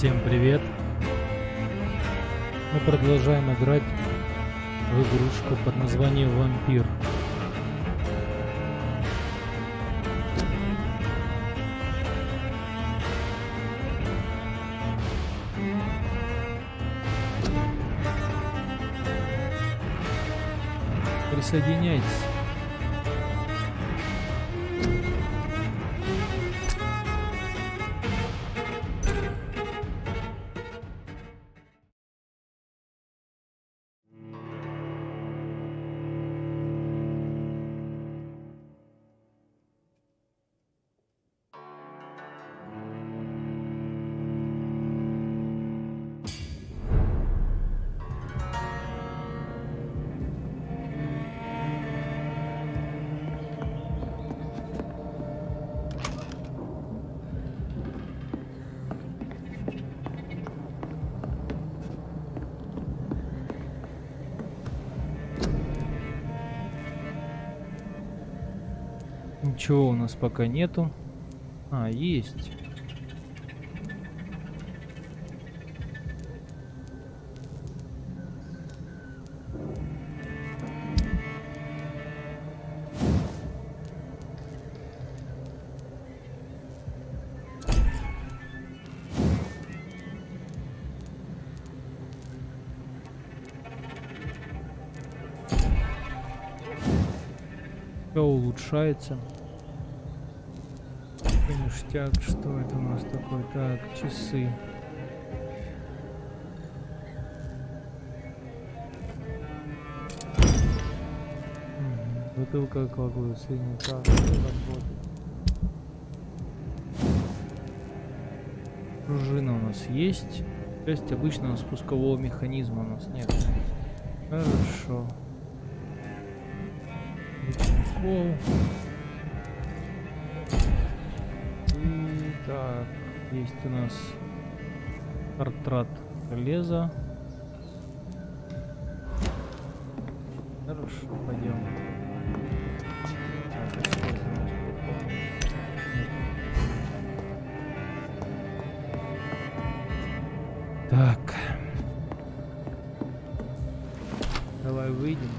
Всем привет! Мы продолжаем играть в игрушку под названием Вампир. Присоединяйтесь. Ничего у нас пока нету. А, есть. Все улучшается. Ништяк, что это у нас такое? Так, часы. Бутылка алкоголя, средний так, работает. Пружина у нас есть. Часть обычного спускового механизма у нас нет. Хорошо. Кол. Так, есть у нас портрет железа. Хорошо, пойдем. Так. Давай выйдем.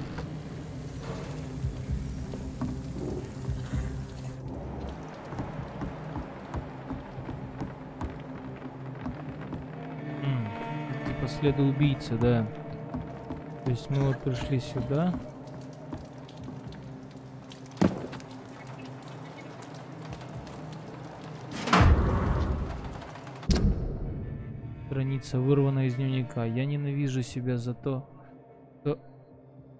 Следу убийцы, да. То есть мы вот пришли сюда. Страница вырвана из дневника. Я ненавижу себя за то, что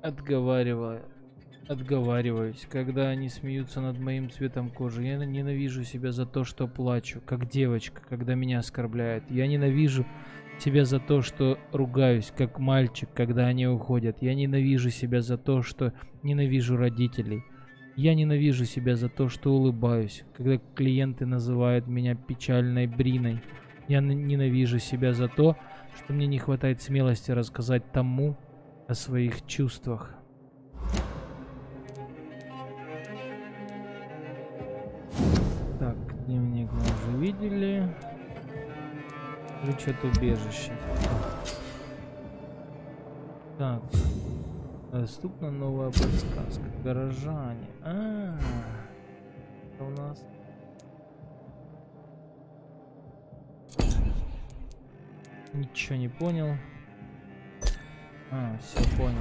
отговариваюсь, когда они смеются над моим цветом кожи. Я ненавижу себя за то, что плачу, как девочка, когда меня оскорбляют. Я ненавижу себя за то, что ругаюсь, как мальчик, когда они уходят. Я ненавижу себя за то, что ненавижу родителей. Я ненавижу себя за то, что улыбаюсь, когда клиенты называют меня печальной Бриной. Я ненавижу себя за то, что мне не хватает смелости рассказать тому о своих чувствах. Так, дневник мы уже видели. Ключ от убежища. Так. Доступна новая подсказка. Горожане. Это у нас. Ничего не понял. Все понял.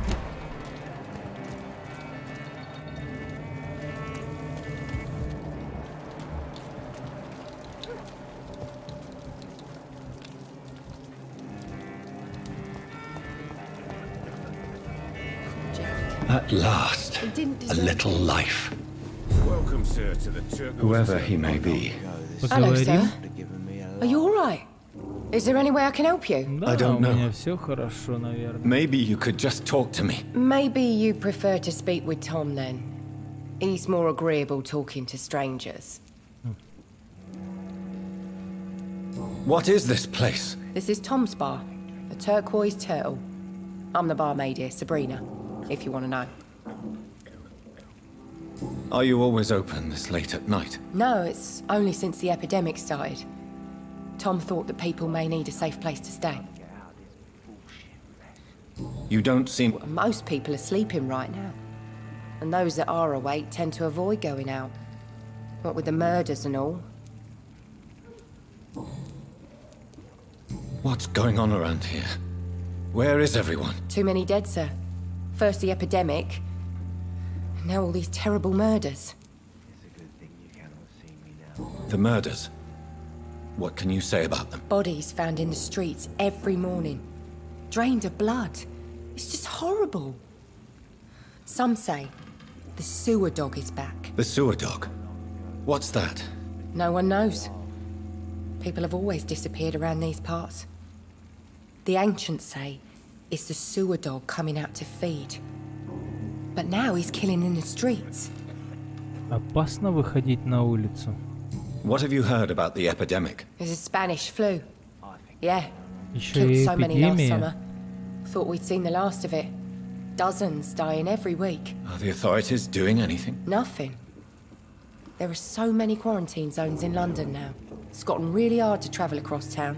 At last, a little life. Whoever he may be. Hello, sir. Are you all right? Is there any way I can help you? I don't know. У меня все хорошо, наверное. Maybe you could just talk to me. Maybe you prefer to speak with Tom then. He's more agreeable talking to strangers. What is this place? This is Tom's bar, the Turquoise Turtle. I'm the barmaid here, Sabrina, if you want to know. Are you always open this late at night? No, it's only since the epidemic started. Tom thought that people may need a safe place to stay. You don't seem... Most people are sleeping right now. And those that are awake tend to avoid going out. What with the murders and all. What's going on around here? Where is everyone? Too many dead, sir. First the epidemic, and now all these terrible murders. The murders? What can you say about them? Bodies found in the streets every morning. Drained of blood. It's just horrible. Some say the sewer dog is back. The sewer dog? What's that? No one knows. People have always disappeared around these parts. The ancients say it's the sewer dog coming out to feed. But now he's killing in the streets. Опасно выходить на улицу. What have you heard about the epidemic? There's a Spanish flu. Yeah. Еще Killed и so many last эпидемия. summer. Thought we'd seen the last of it. Dozens dying every week. Are the authorities doing anything? Nothing. There are so many quarantine zones in London now. It's gotten really hard to travel across town.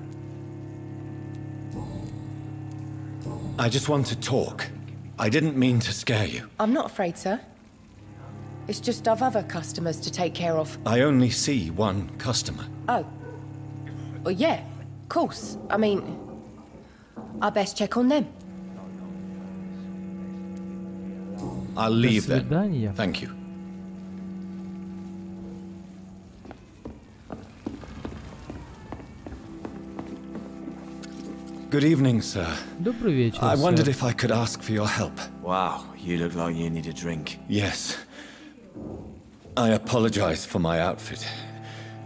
I just want to talk. I didn't mean to scare you. I'm not afraid, sir. It's just I've other customers to take care of. I only see one customer. Oh. Well, yeah, of course. I mean, I best check on them. I'll leave До then. свидания. Thank you. Good evening, sir. Добрый вечер, I wondered сэр. if I could ask for your help. Wow, you look like you need a drink. Yes. I apologize for my outfit.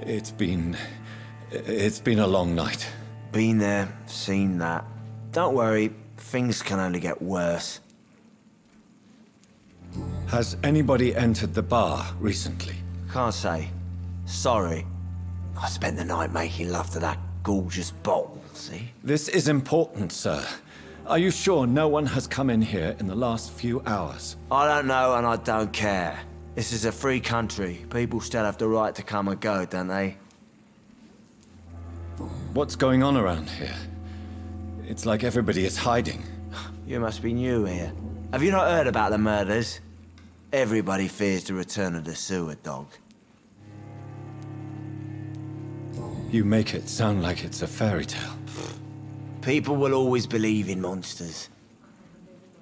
It's been a long night. Been there, seen that. Don't worry, things can only get worse. Has anybody entered the bar recently? Can't say. Sorry. I spent the night making love to that gorgeous bottle, see? This is important, sir. Are you sure no one has come in here in the last few hours? I don't know and I don't care. This is a free country. People still have the right to come and go, don't they? What's going on around here? It's like everybody is hiding. You must be new here. Have you not heard about the murders? Everybody fears the return of the sewer dog. You make it sound like it's a fairy tale. People will always believe in monsters.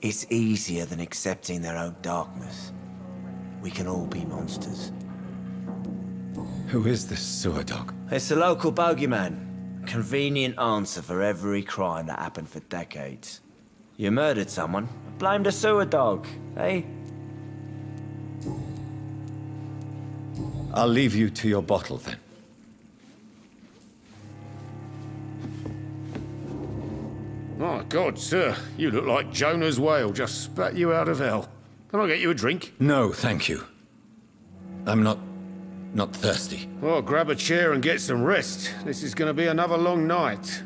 It's easier than accepting their own darkness. We can all be monsters. Who is this sewer dog? It's the local bogeyman. Convenient answer for every crime that happened for decades. You murdered someone, blame the sewer dog, eh? I'll leave you to your bottle then. My God, sir, you look like Jonah's whale just spat you out of hell. Can I get you a drink? No, thank you. I'm not thirsty. Well, grab a chair and get some rest. This is going to be another long night.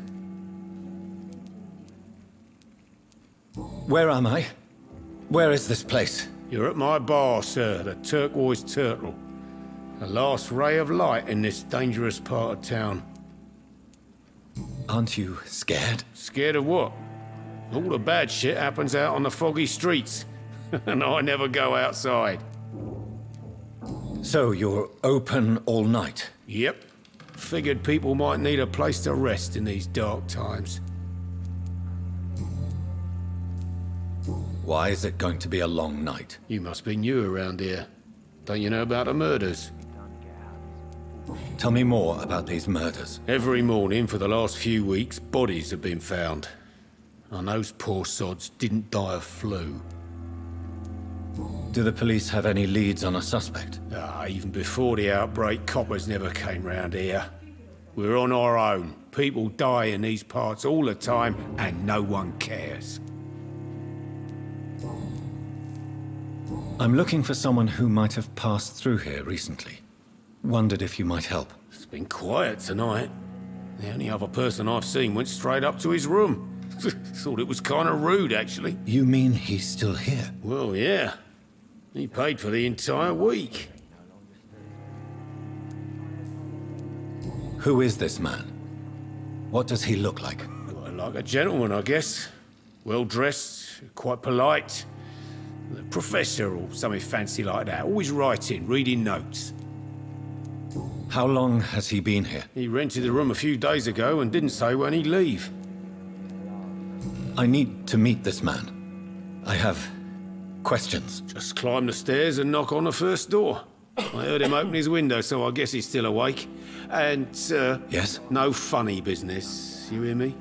Where am I? Where is this place? You're at my bar, sir, the Turquoise Turtle. The last ray of light in this dangerous part of town. Aren't you scared? Scared of what? All the bad shit happens out on the foggy streets. And I never go outside. So you're open all night? Yep. Figured people might need a place to rest in these dark times. Why is it going to be a long night? You must be new around here. Don't you know about the murders? Tell me more about these murders. Every morning for the last few weeks, bodies have been found. And those poor sods didn't die of flu. Do the police have any leads on a suspect? Even before the outbreak, coppers never came round here. We're on our own. People die in these parts all the time, and no one cares. I'm looking for someone who might have passed through here recently. Wondered if you might help. It's been quiet tonight. The only other person I've seen went straight up to his room. Thought it was kind of rude, actually. You mean he's still here? Well, yeah. He paid for the entire week. Who is this man? What does he look like? Well, like a gentleman, I guess. Well dressed, quite polite. A professor or something fancy like that. Always writing, reading notes. How long has he been here? He rented the room a few days ago and didn't say when he'd leave. I need to meet this man. I have questions. Just climb the stairs and knock on the first door. I heard him open his window, so I guess he's still awake. And, Yes? no funny business, you hear me?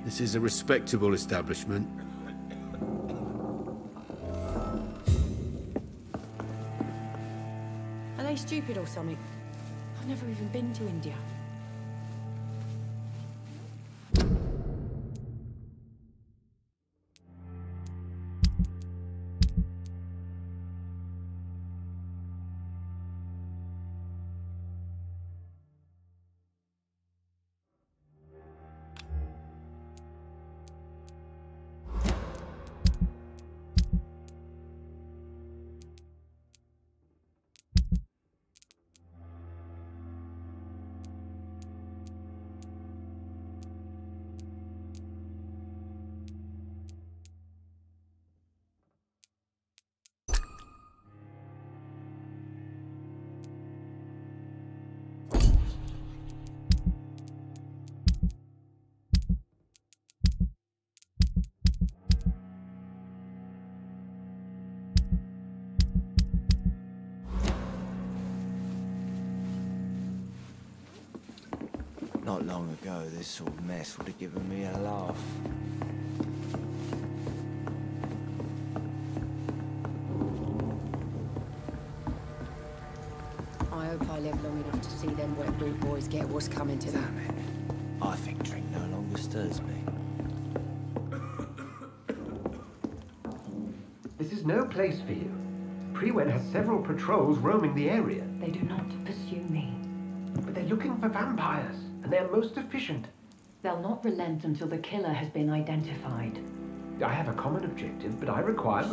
This is a respectable establishment. Are they stupid or something? I've never even been to India. Not long ago, this sort of mess would have given me a laugh. I hope I live long enough to see them wet boot boys get what's coming to them. Damn it. I think drink no longer stirs me. This is no place for you. Priwen has several patrols roaming the area. They do not pursue me. But they're looking for vampires, and they're most efficient. They'll not relent until the killer has been identified. I have a common objective, but I require...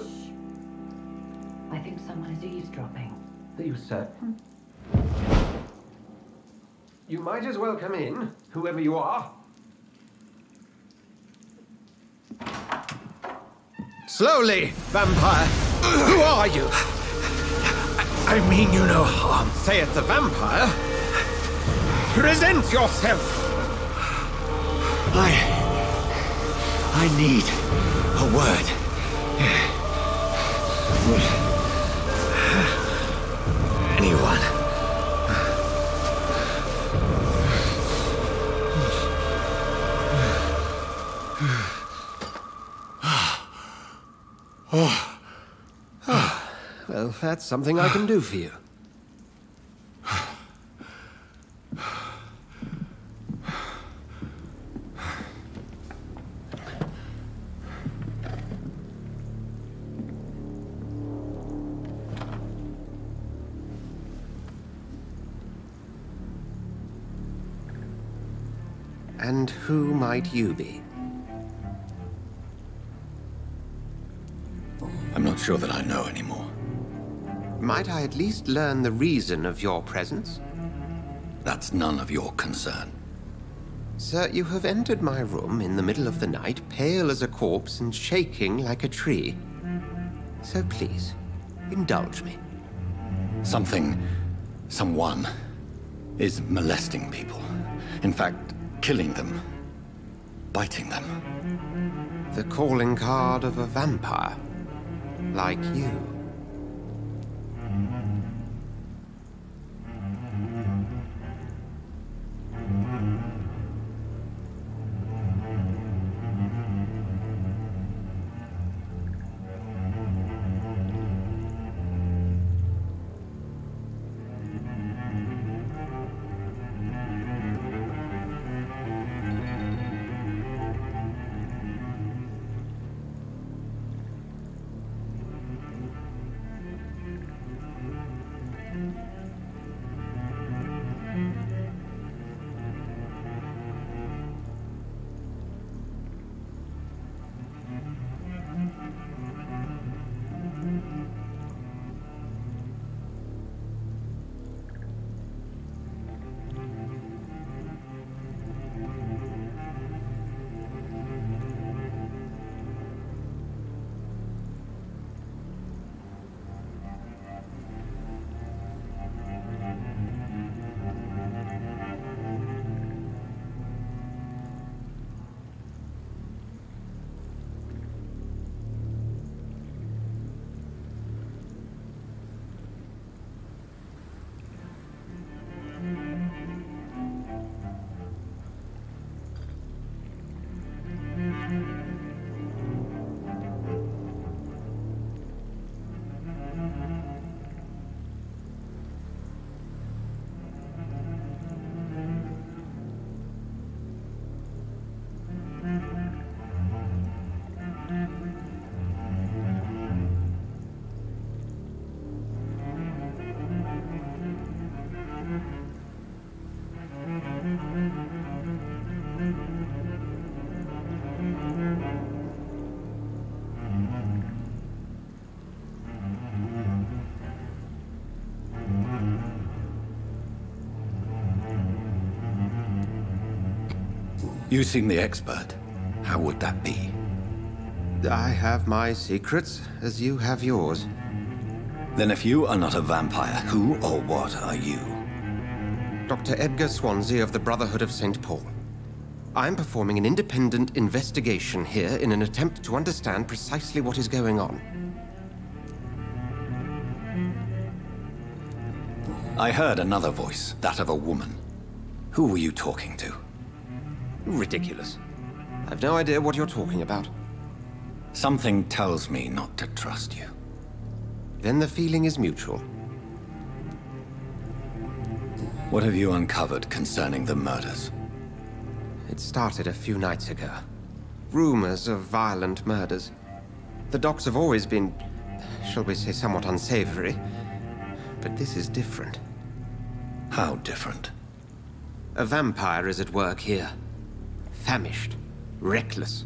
I think someone is eavesdropping. Are you certain? You might as well come in, whoever you are. Slowly, vampire! Who are you? I mean you no harm, saith the vampire. Present yourself! I need a word. Anyone? Well, that's something I can do for you. And who might you be? I'm not sure that I know anymore. Might I at least learn the reason of your presence? That's none of your concern. Sir, you have entered my room in the middle of the night, pale as a corpse and shaking like a tree. So please, indulge me. Someone is molesting people. In fact, killing them. Biting them. The calling card of a vampire. Like you. You seem the expert. How would that be? I have my secrets, as you have yours. Then if you are not a vampire, who or what are you? Dr. Edgar Swansea of the Brotherhood of St. Paul. I'm performing an independent investigation here in an attempt to understand precisely what is going on. I heard another voice, that of a woman. Who were you talking to? Ridiculous. I've no idea what you're talking about. Something tells me not to trust you. Then the feeling is mutual. What have you uncovered concerning the murders? It started a few nights ago. Rumors of violent murders. The docs have always been, shall we say, somewhat unsavory. But this is different. How different? A vampire is at work here. Famished. Reckless.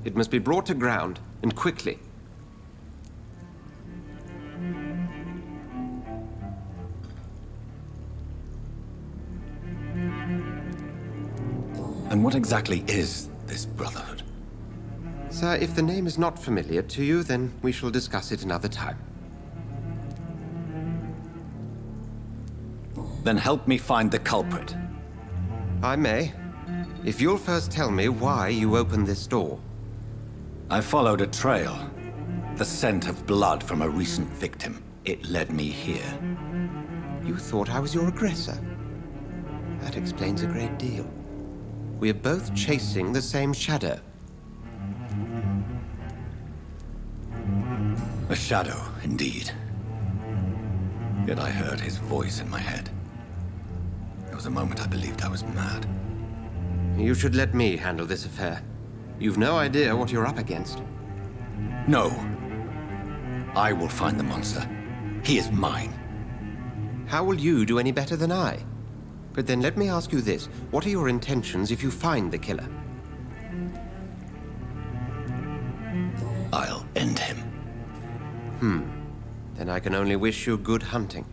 It must be brought to ground, and quickly. And what exactly is this Brotherhood? Sir, if the name is not familiar to you, then we shall discuss it another time. Then help me find the culprit. I may, if you'll first tell me why you opened this door. I followed a trail. The scent of blood from a recent victim. It led me here. You thought I was your aggressor. That explains a great deal. We're both chasing the same shadow. A shadow, indeed. Yet I heard his voice in my head. There was a moment I believed I was mad. You should let me handle this affair. You've no idea what you're up against. No. I will find the monster. He is mine. How will you do any better than I? But then let me ask you this. What are your intentions if you find the killer? I'll end him. Then I can only wish you good hunting.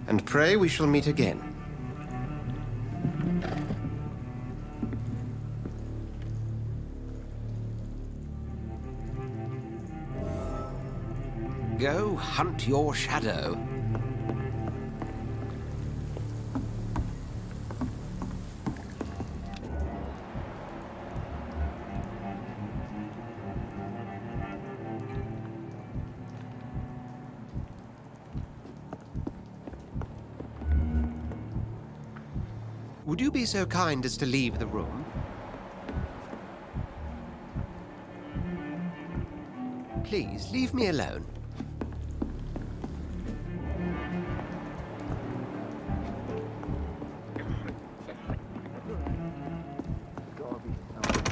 And pray we shall meet again. Go hunt your shadow. Would you be so kind as to leave the room? Please, leave me alone.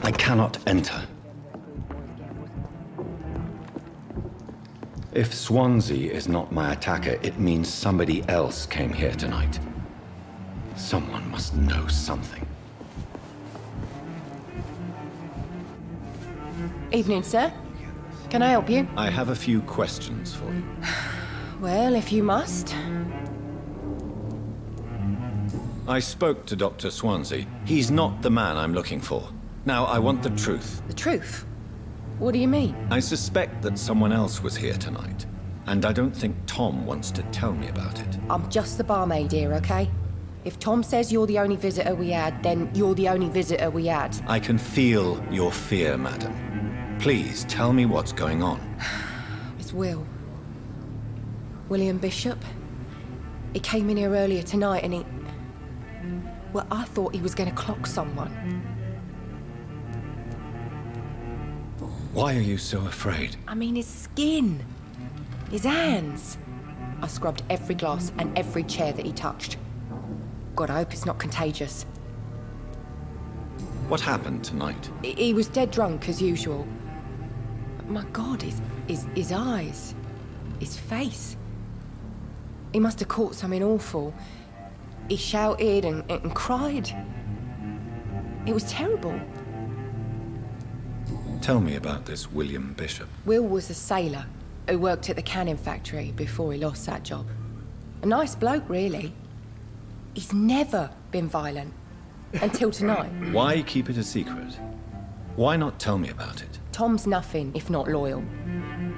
I cannot enter. If Swansea is not my attacker, it means somebody else came here tonight. Someone must know something. Evening, sir. Can I help you? I have a few questions for you. Well, if you must. I spoke to Dr. Swansea. He's not the man I'm looking for. Now, I want the truth. The truth? What do you mean? I suspect that someone else was here tonight. And I don't think Tom wants to tell me about it. I'm just the barmaid here, okay? If Tom says you're the only visitor we had, then you're the only visitor we had. I can feel your fear, madam. Please, tell me what's going on. It's Will. William Bishop. He came in here earlier tonight and he... Well, I thought he was going to clock someone. Why are you so afraid? I mean, his skin. His hands. I scrubbed every glass and every chair that he touched. God, I hope it's not contagious. What happened tonight? He was dead drunk, as usual. But my God, his eyes. His face. He must have caught something awful. He shouted and cried. It was terrible. Tell me about this William Bishop. Will was a sailor who worked at the canning factory before he lost that job. A nice bloke, really. He's never been violent. Until tonight. Why keep it a secret? Why not tell me about it? Tom's nothing if not loyal.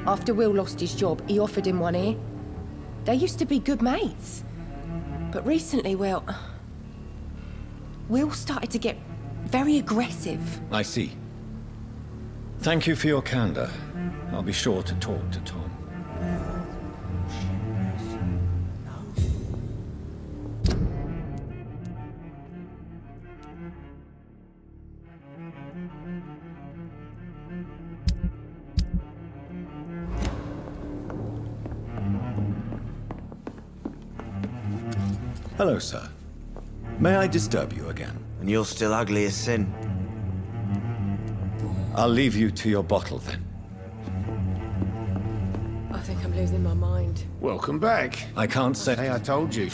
After Will lost his job, he offered him one ear. They used to be good mates. But recently, well, Will started to get very aggressive. I see. Thank you for your candor. I'll be sure to talk to Tom. Hello, sir. May I disturb you again? And you're still ugly as sin. I'll leave you to your bottle, then. I think I'm losing my mind. Welcome back. I can't say... Hey, I told you.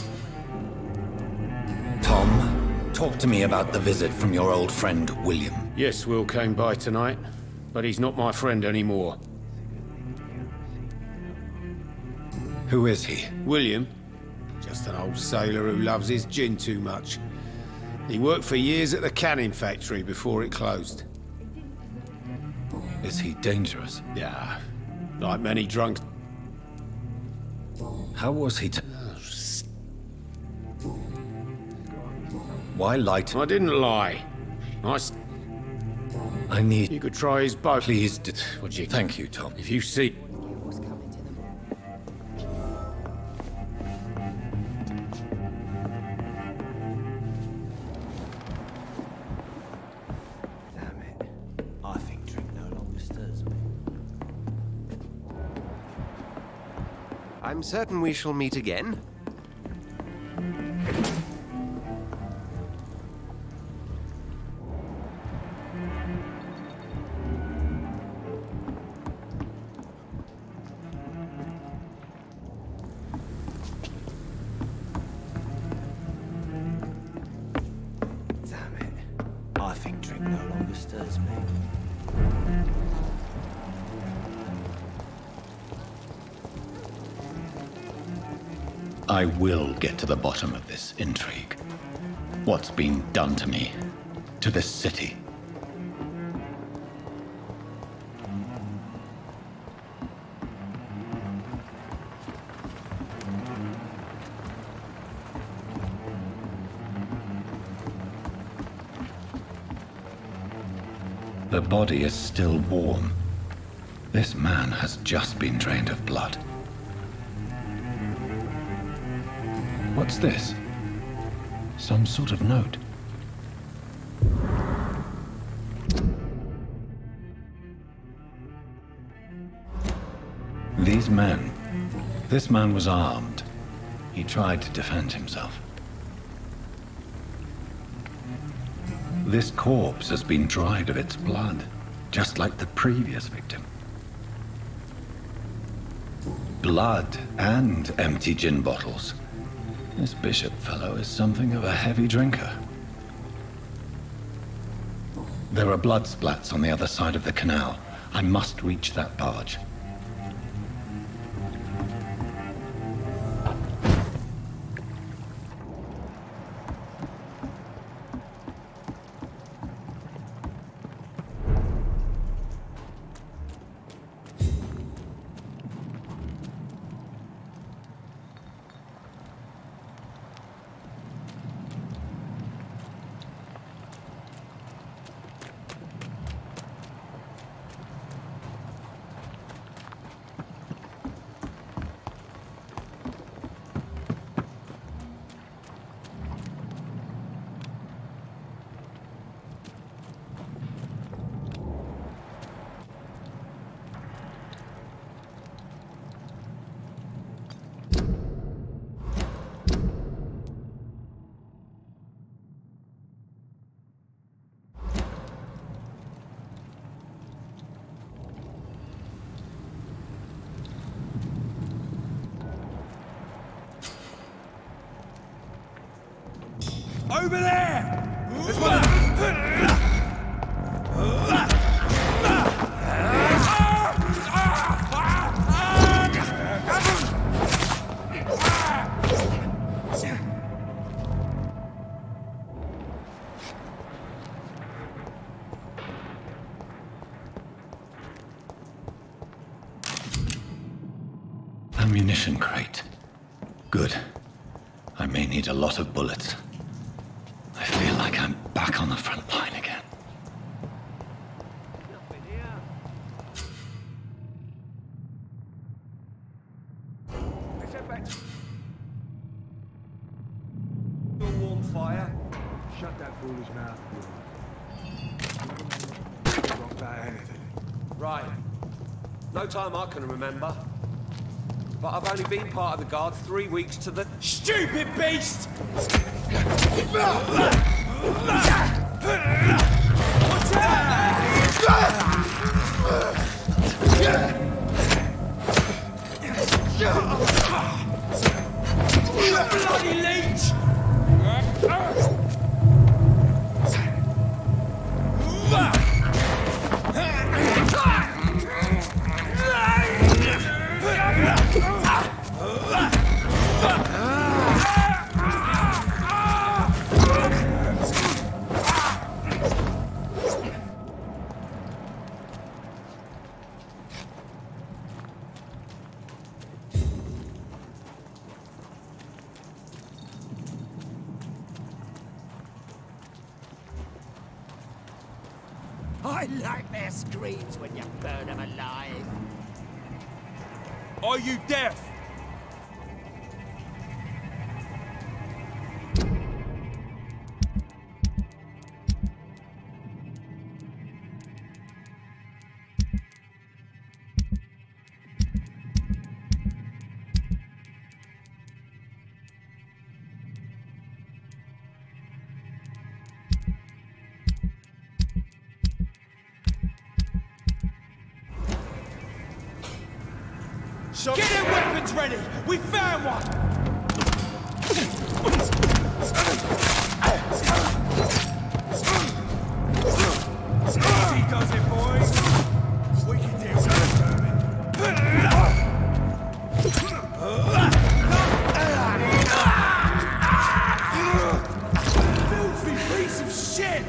Tom, talk to me about the visit from your old friend, William. Yes, Will came by tonight, but he's not my friend anymore. Who is he? William? Just an old sailor who loves his gin too much. He worked for years at the canning factory before it closed. Is he dangerous? Yeah, like many drunks. How was he to... Why lie to... I didn't lie. I need... You could try his boat. Please, Would you? Thank you, Tom. If you see... I'm certain we shall meet again. Damn it. I think drink no longer stirs me. I will get to the bottom of this intrigue. What's been done to me, to this city. The body is still warm. This man has just been drained of blood. What's this? Some sort of note. These men. This man was armed. He tried to defend himself. This corpse has been dried of its blood, just like the previous victim. Blood and empty gin bottles. This bishop fellow is something of a heavy drinker. There are blood splats on the other side of the canal. I must reach that barge. Over there! There's one! ammunition crate. Good. I may need a lot of bullets. I feel like I'm back on the front line again. Warm fire. Shut that foolish mouth. Wrong about anything. Right. No time I can remember. But I've only been part of the guard 3 weeks to the... Stupid beast! What's bloody leech! I like their screams when you burn them alive. Are you deaf? Get their weapons ready! We found one! Easy does it, boys! We can deal with this vermin. Filthy piece of shit!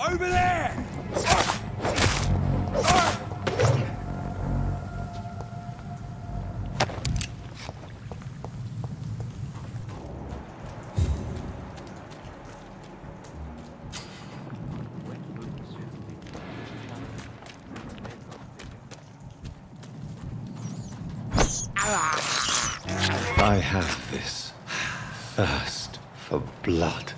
Over there! I have this thirst for blood.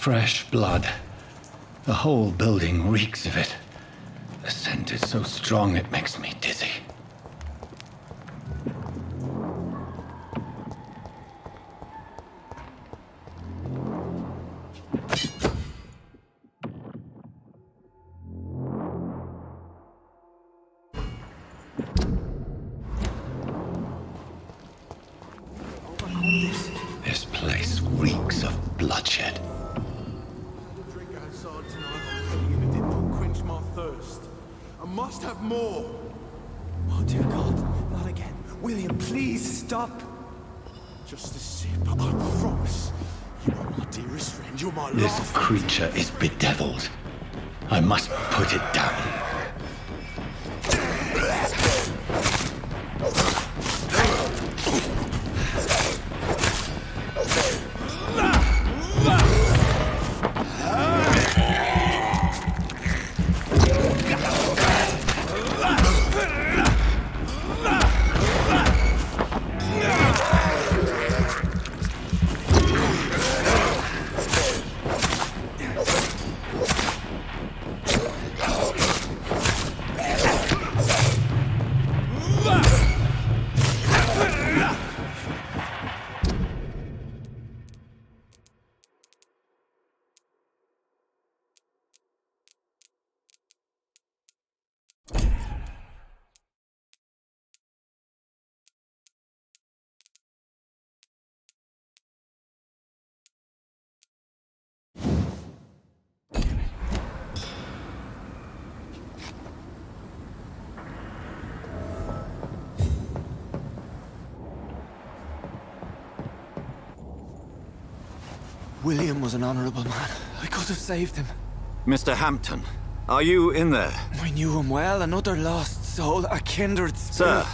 Fresh blood. The whole building reeks of it. The scent is so strong it makes me dizzy. This place reeks of bloodshed. I must have more. Oh dear God, not again. William, please stop. Just a sip, I promise. You are my dearest friend, you're my This last creature is bedeviled. I must put it down. William was an honorable man. I could have saved him. Mr. Hampton, are you in there? I knew him well, another lost soul, a kindred spirit. Sir,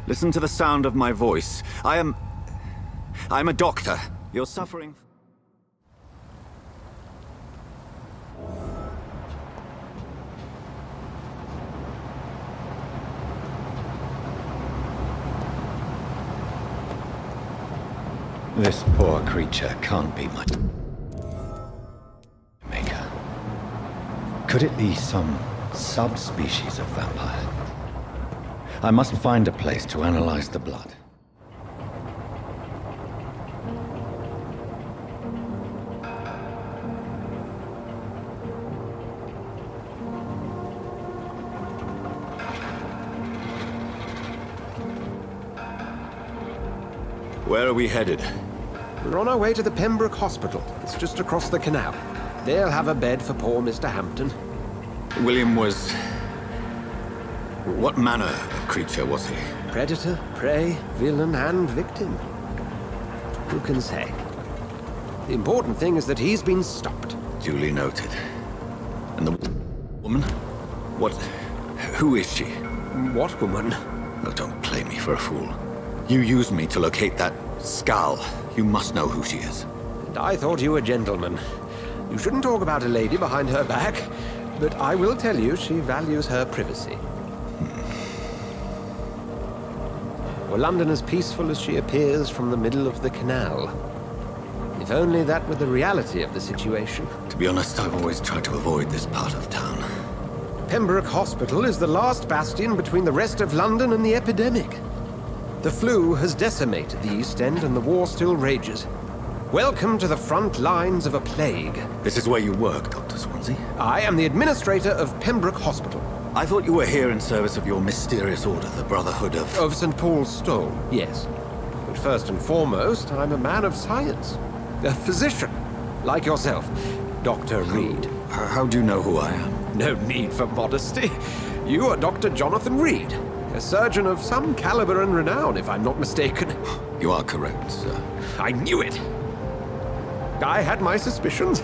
listen to the sound of my voice. I'm a doctor. You're suffering... This poor creature can't be my maker. Could it be some subspecies of vampire? I must find a place to analyze the blood. Where are we headed? We're on our way to the Pembroke Hospital. It's just across the canal. They'll have a bed for poor Mr. Hampton. William was... What manner of creature was he? Predator, prey, villain, and victim. Who can say? The important thing is that he's been stopped. Duly noted. And the woman? What... Who is she? What woman? Oh, don't play me for a fool. You used me to locate that skull. You must know who she is. And I thought you a gentleman. You shouldn't talk about a lady behind her back, but I will tell you she values her privacy. Were London as peaceful as she appears from the middle of the canal? If only that were the reality of the situation. To be honest, I've always tried to avoid this part of town. Pembroke Hospital is the last bastion between the rest of London and the epidemic. The flu has decimated the East End and the war still rages. Welcome to the front lines of a plague. This is where you work, Dr. Swansea? I am the administrator of Pembroke Hospital. I thought you were here in service of your mysterious order, the Brotherhood of... Of St. Paul's Stole, yes. But first and foremost, I'm a man of science. A physician, like yourself, Dr. Reed. How do you know who I am? No need for modesty. You are Dr. Jonathan Reed. A surgeon of some caliber and renown, if I'm not mistaken. You are correct, sir. I knew it! I had my suspicions.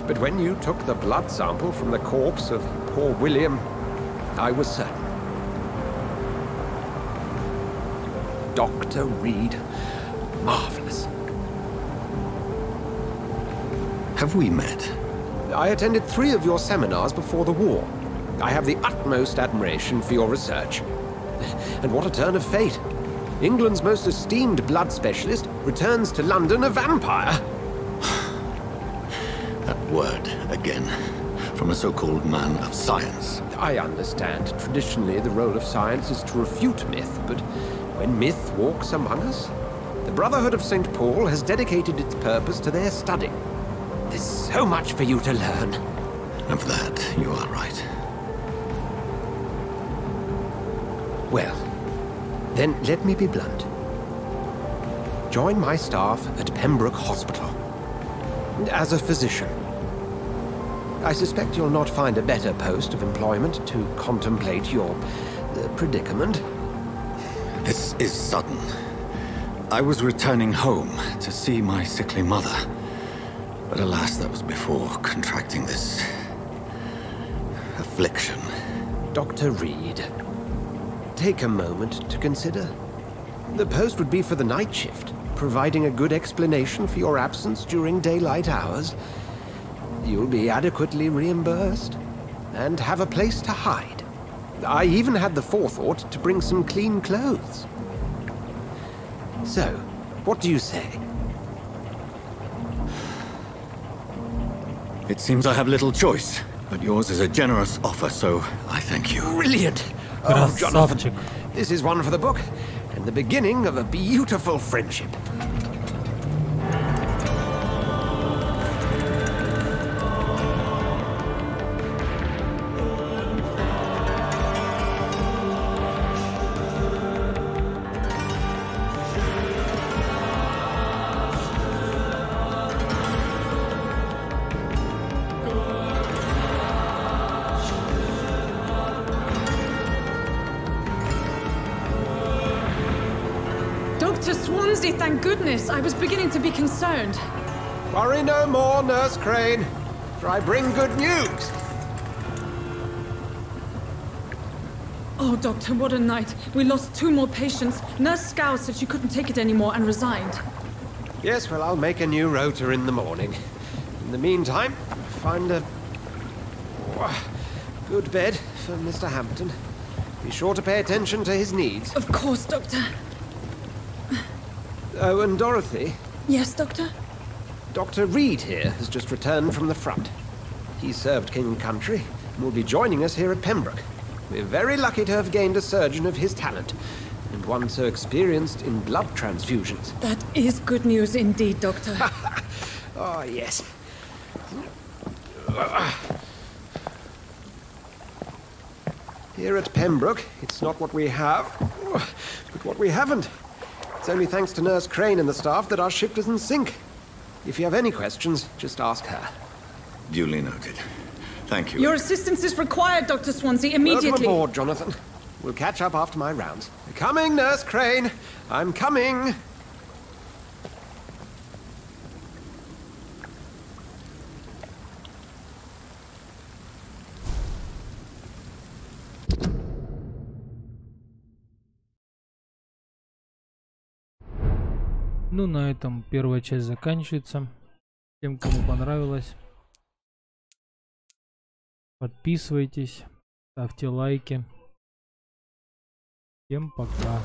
But when you took the blood sample from the corpse of poor William, I was certain. Dr. Reed. Marvelous. Have we met? I attended 3 of your seminars before the war. I have the utmost admiration for your research. And what a turn of fate. England's most esteemed blood specialist returns to London a vampire. word again from a so-called man of science. I understand. Traditionally, the role of science is to refute myth, but when myth walks among us, the Brotherhood of St. Paul has dedicated its purpose to their study. There's so much for you to learn. And for that, you are right. Well, then let me be blunt. Join my staff at Pembroke Hospital as a physician. I suspect you'll not find a better post of employment to contemplate your predicament. This is sudden. I was returning home to see my sickly mother. But alas, that was before contracting this affliction. Dr. Reed, take a moment to consider. The post would be for the night shift, providing a good explanation for your absence during daylight hours. You'll be adequately reimbursed and have a place to hide. I even had the forethought to bring some clean clothes. So, what do you say? It seems I have little choice, but yours is a generous offer, so I thank you. Brilliant! Oh, Jonathan, this is one for the book, and the beginning of a beautiful friendship. Thank goodness. I was beginning to be concerned. Worry no more, Nurse Crane, for I bring good news. Oh, Doctor, what a night. We lost 2 more patients. Nurse Scow said she couldn't take it anymore and resigned. Yes, well, I'll make a new rota in the morning. In the meantime, find a good bed for Mr. Hampton. Be sure to pay attention to his needs. Of course, Doctor. Oh, and Dorothy? Yes, Doctor? Dr. Reed here has just returned from the front. He served King and Country and will be joining us here at Pembroke. We're very lucky to have gained a surgeon of his talent, and one so experienced in blood transfusions. That is good news indeed, Doctor. Oh, yes. Here at Pembroke, it's not what we have, but what we haven't. It's only thanks to Nurse Crane and the staff that our ship doesn't sink. If you have any questions, just ask her. Duly noted. Thank you. Your assistance is required, Dr. Swansea, immediately. Welcome aboard, Jonathan. We'll catch up after my rounds. Coming, Nurse Crane. I'm coming. Ну, на этом первая часть заканчивается. Всем, кому понравилось, подписывайтесь, ставьте лайки. Всем пока.